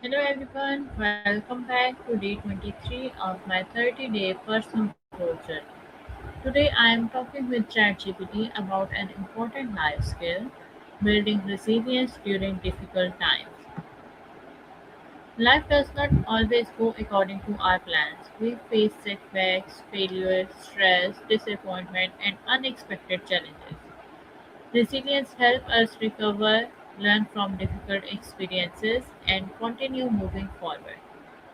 Hello everyone, welcome back to day 23 of my 30-day personal growth journey. Today I am talking with ChatGPT about an important life skill, building resilience during difficult times. Life does not always go according to our plans. We face setbacks, failures, stress, disappointment, and unexpected challenges. Resilience helps us recover, learn from difficult experiences, and continue moving forward.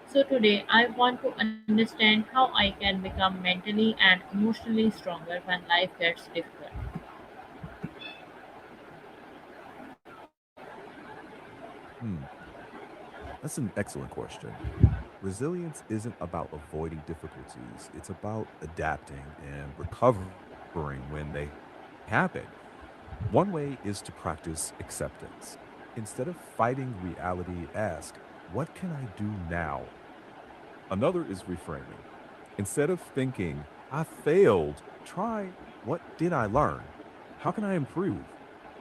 So, today I want to understand how I can become mentally and emotionally stronger when life gets difficult. Hmm, that's an excellent question. Resilience isn't about avoiding difficulties, it's about adapting and recovering when they happen. One way is to practice acceptance. Instead of fighting reality, ask, what can I do now? Another is reframing. Instead of thinking, I failed, try, what did I learn? How can I improve?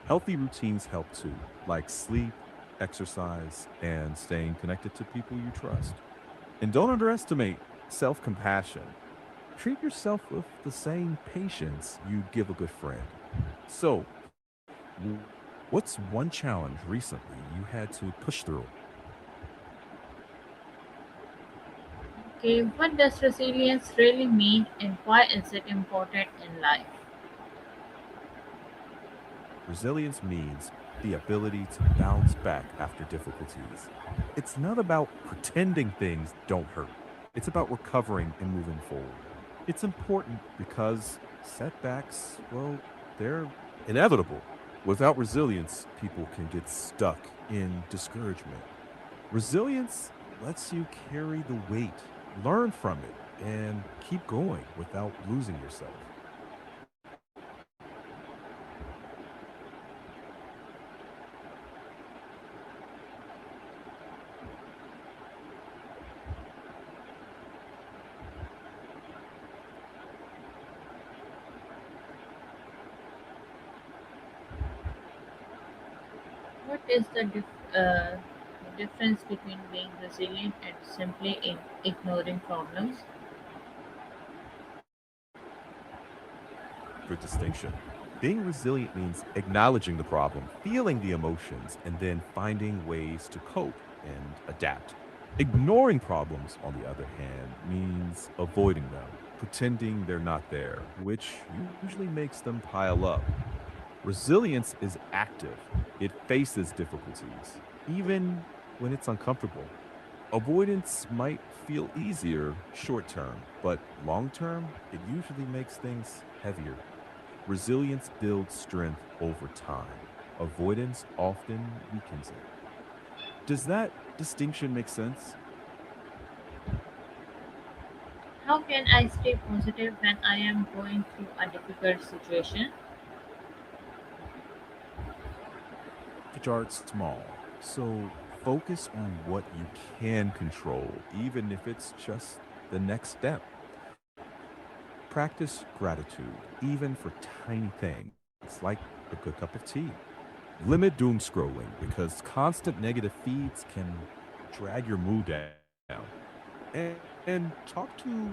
Healthy routines help too, like sleep, exercise, and staying connected to people you trust. And don't underestimate self compassion. Treat yourself with the same patience you'd give a good friend. So, what's one challenge recently you had to push through? Okay, what does resilience really mean and why is it important in life? Resilience means the ability to bounce back after difficulties. It's not about pretending things don't hurt, it's about recovering and moving forward. It's important because setbacks, well, they're inevitable. Without resilience, people can get stuck in discouragement. Resilience lets you carry the weight, learn from it, and keep going without losing yourself. What is the difference between being resilient and simply ignoring problems? Good distinction. Being resilient means acknowledging the problem, feeling the emotions, and then finding ways to cope and adapt. Ignoring problems, on the other hand, means avoiding them, pretending they're not there, which usually makes them pile up. Resilience is active, it faces difficulties, even when it's uncomfortable. Avoidance might feel easier short term, but long term, it usually makes things heavier. Resilience builds strength over time. Avoidance often weakens it. Does that distinction make sense? How can I stay positive when I am going through a difficult situation? Start small. So focus on what you can control, even if it's just the next step. Practice gratitude, even for tiny things like a good cup of tea. Limit doom scrolling because constant negative feeds can drag your mood down. And talk to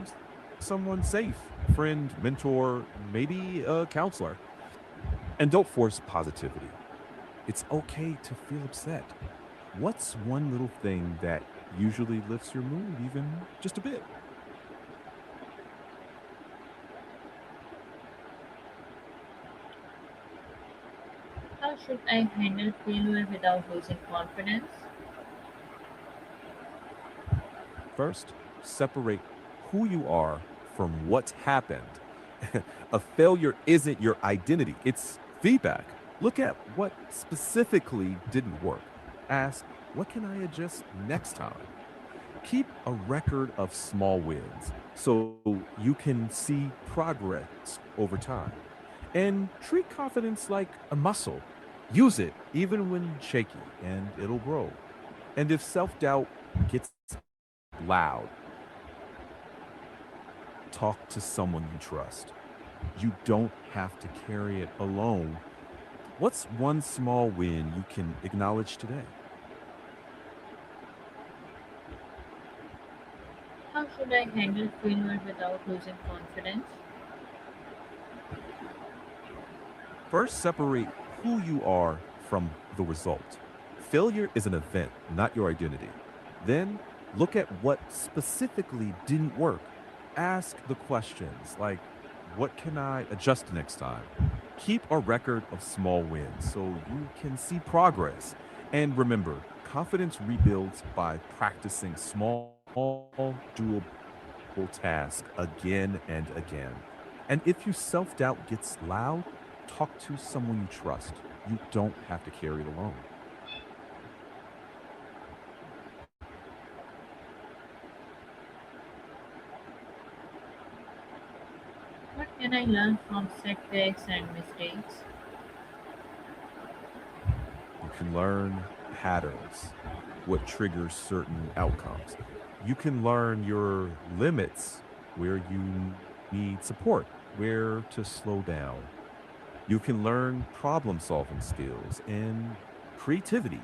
someone safe, a friend, mentor, maybe a counselor. And don't force positivity. It's okay to feel upset. What's one little thing that usually lifts your mood, even just a bit? How should I handle failure without losing confidence? First, separate who you are from what's happened. A failure isn't your identity, it's feedback. Look at what specifically didn't work. Ask, what can I adjust next time? Keep a record of small wins so you can see progress over time. And treat confidence like a muscle. Use it even when shaky, and it'll grow. And if self doubt gets loud, talk to someone you trust. You don't have to carry it alone. What's one small win you can acknowledge today? should I handle failure without losing confidence? First, separate who you are from the result. Failure is an event, not your identity. Then, look at what specifically didn't work. Ask the questions like, what can I adjust next time? Keep a record of small wins so you can see progress. And remember, confidence rebuilds by practicing small, doable tasks again and again. And if your self doubt gets loud, talk to someone you trust. You don't have to carry it alone. What can I learn from setbacks and mistakes? You can learn patterns, what triggers certain outcomes. You can learn your limits, where you need support, where to slow down. You can learn problem solving skills and creativity.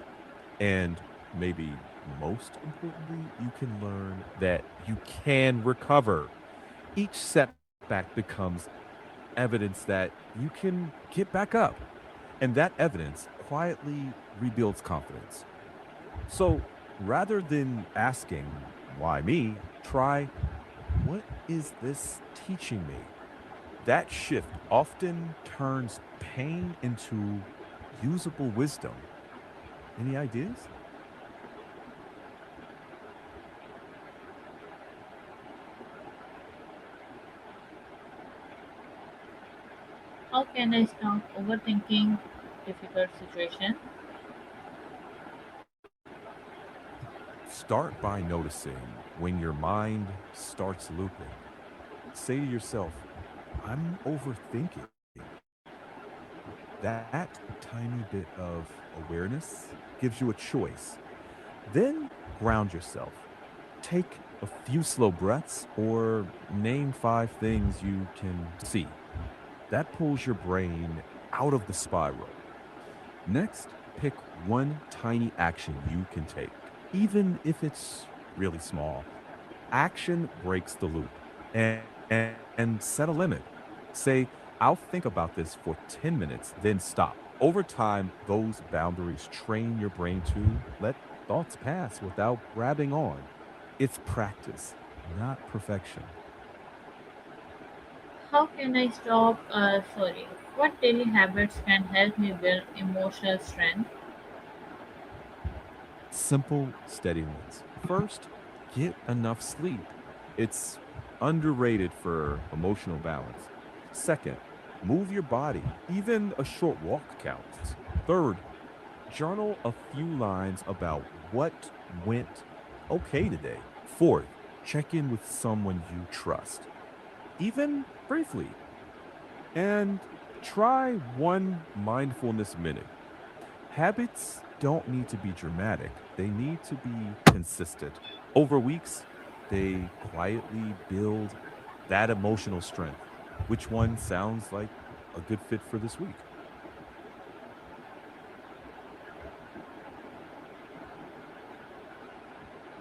And maybe most importantly, you can learn that you can recover. Each setback becomes evidence that you can get back up. And that evidence quietly rebuilds confidence. So rather than asking, why me? Try, what is this teaching me? That shift often turns pain into usable wisdom. Any ideas? How can I stop overthinking difficult situations? Start by noticing when your mind starts looping. Say to yourself, I'm overthinking. That tiny bit of awareness gives you a choice. Then ground yourself. Take a few slow breaths or name five things you can see. That pulls your brain out of the spiral. Next, pick one tiny action you can take, even if it's really small. Action breaks the loop and set a limit. Say, I'll think about this for 10 minutes, then stop. Over time, those boundaries train your brain to let thoughts pass without grabbing on. It's practice, not perfection. How can I stop? What daily habits can help me build emotional strength? Simple, steady wins. First, get enough sleep. It's underrated for emotional balance. Second, move your body. Even a short walk counts. Third, journal a few lines about what went okay today. Fourth, check in with someone you trust, even briefly. And try one mindfulness minute. Habits don't need to be dramatic, they need to be consistent. Over weeks, they quietly build that emotional strength. Which one sounds like a good fit for this week?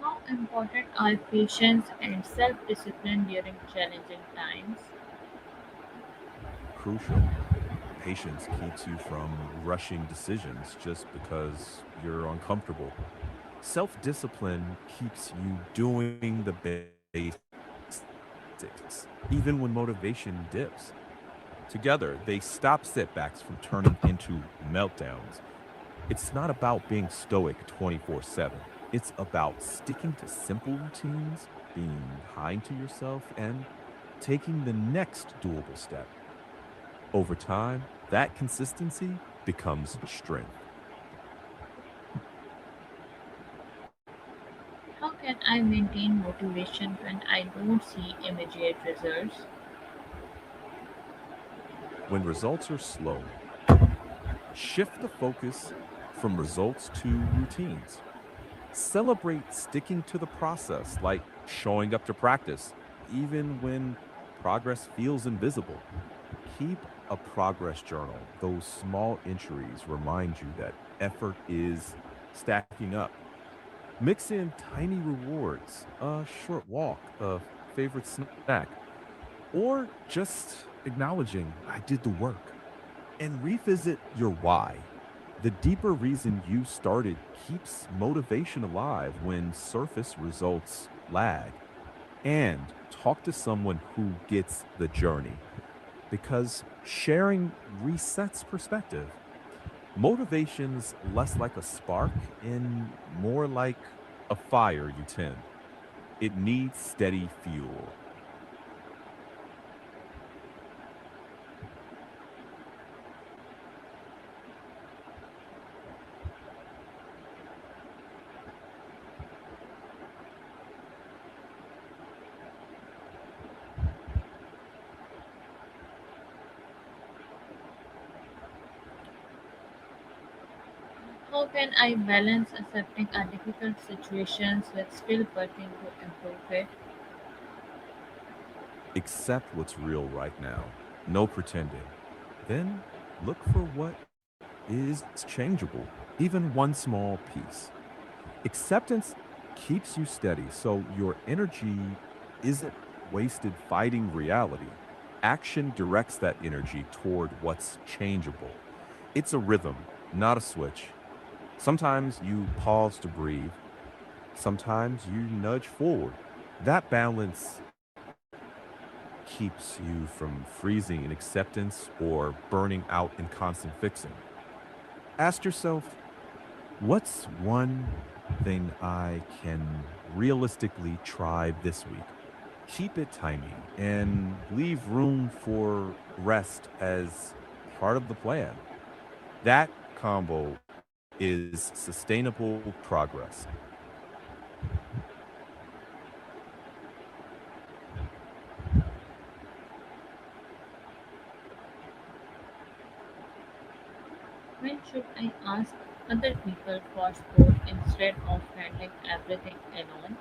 How important are patience and self discipline during challenging times? Crucial. Patience keeps you from rushing decisions just because you're uncomfortable. Self discipline keeps you doing the basics, even when motivation dips. Together, they stop setbacks from turning into meltdowns. It's not about being stoic 24/7. It's about sticking to simple routines, being kind to yourself, and taking the next doable step. Over time, that consistency becomes strength. How can I maintain motivation when I don't see immediate results? When results are slow, shift the focus from results to routines. Celebrate sticking to the process, like showing up to practice, even when progress feels invisible. Keep a progress journal. Those small entries remind you that effort is stacking up. Mix in tiny rewards, a short walk, a favorite snack, or just acknowledging I did the work. And revisit your why. The deeper reason you started keeps motivation alive when surface results lag. And talk to someone who gets the journey because sharing resets perspective. Motivation's less like a spark and more like a fire you tend. It needs steady fuel. How can I balance accepting a difficult situations with still working to improve it? Accept what's real right now. No pretending. Then look for what is changeable, even one small piece. Acceptance keeps you steady, so your energy isn't wasted fighting reality. Action directs that energy toward what's changeable. It's a rhythm, not a switch. Sometimes you pause to breathe, sometimes you nudge forward. That balance keeps you from freezing in acceptance or burning out in constant fixing. Ask yourself, what's one thing I can realistically try this week? Keep it tiny and leave room for rest as part of the plan. That combo is sustainable progress. When should I ask other people for support instead of handling everything alone?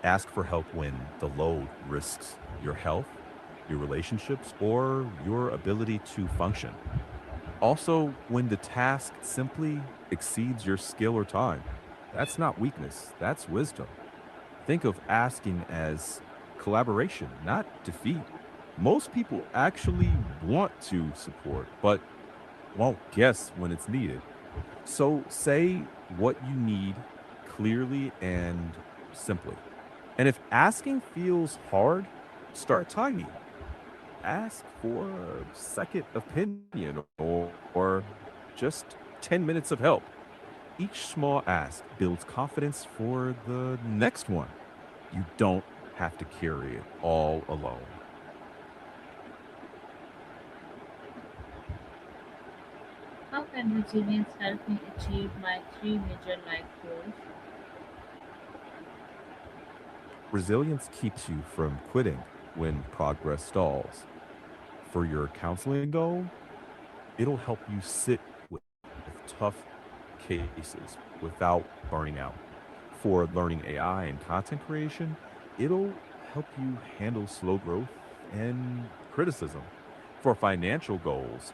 Ask for help when the load risks your health, your relationships, or your ability to function. Also, when the task simply exceeds your skill or time, that's not weakness, that's wisdom. Think of asking as collaboration, not defeat. Most people actually want to support, but won't guess when it's needed. So say what you need clearly and simply. And if asking feels hard, start tiny. Ask for a second opinion or just 10 minutes of help. Each small ask builds confidence for the next one. You don't have to carry it all alone. How can resilience help me achieve my three major life goals? Resilience keeps you from quitting when progress stalls. For your counseling goal, it'll help you sit with tough cases without burning out. For learning AI and content creation, it'll help you handle slow growth and criticism. For financial goals,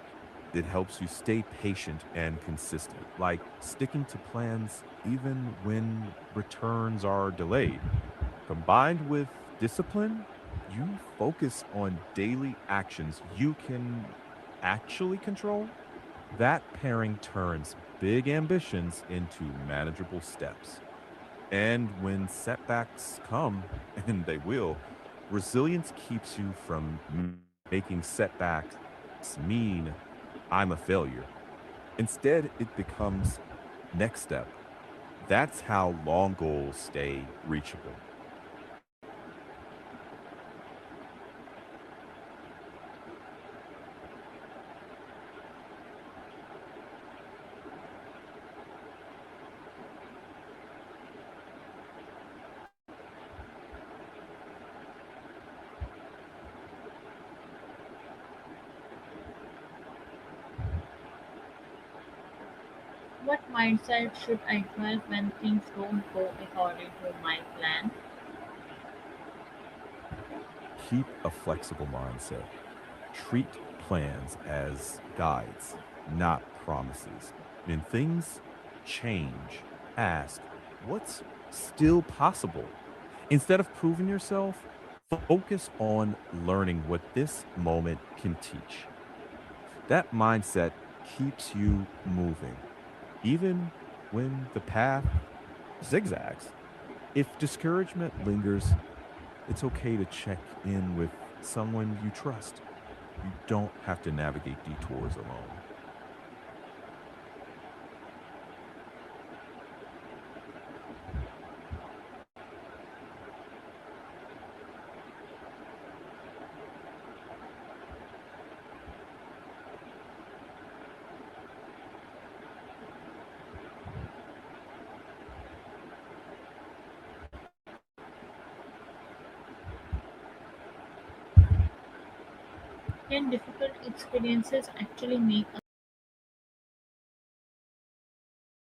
it helps you stay patient and consistent, like sticking to plans even when returns are delayed. Combined with discipline, you focus on daily actions you can actually control. That pairing turns big ambitions into manageable steps. And when setbacks come, and they will, resilience keeps you from making setbacks mean I'm a failure. Instead, it becomes next step. That's how long goals stay reachable. What mindset should I develop when things don't go according to my plan? Keep a flexible mindset. Treat plans as guides, not promises. When things change, ask, what's still possible. Instead of proving yourself, focus on learning what this moment can teach. That mindset keeps you moving, even when the path zigzags. If discouragement lingers, it's okay to check in with someone you trust. You don't have to navigate detours alone. Can difficult experiences actually make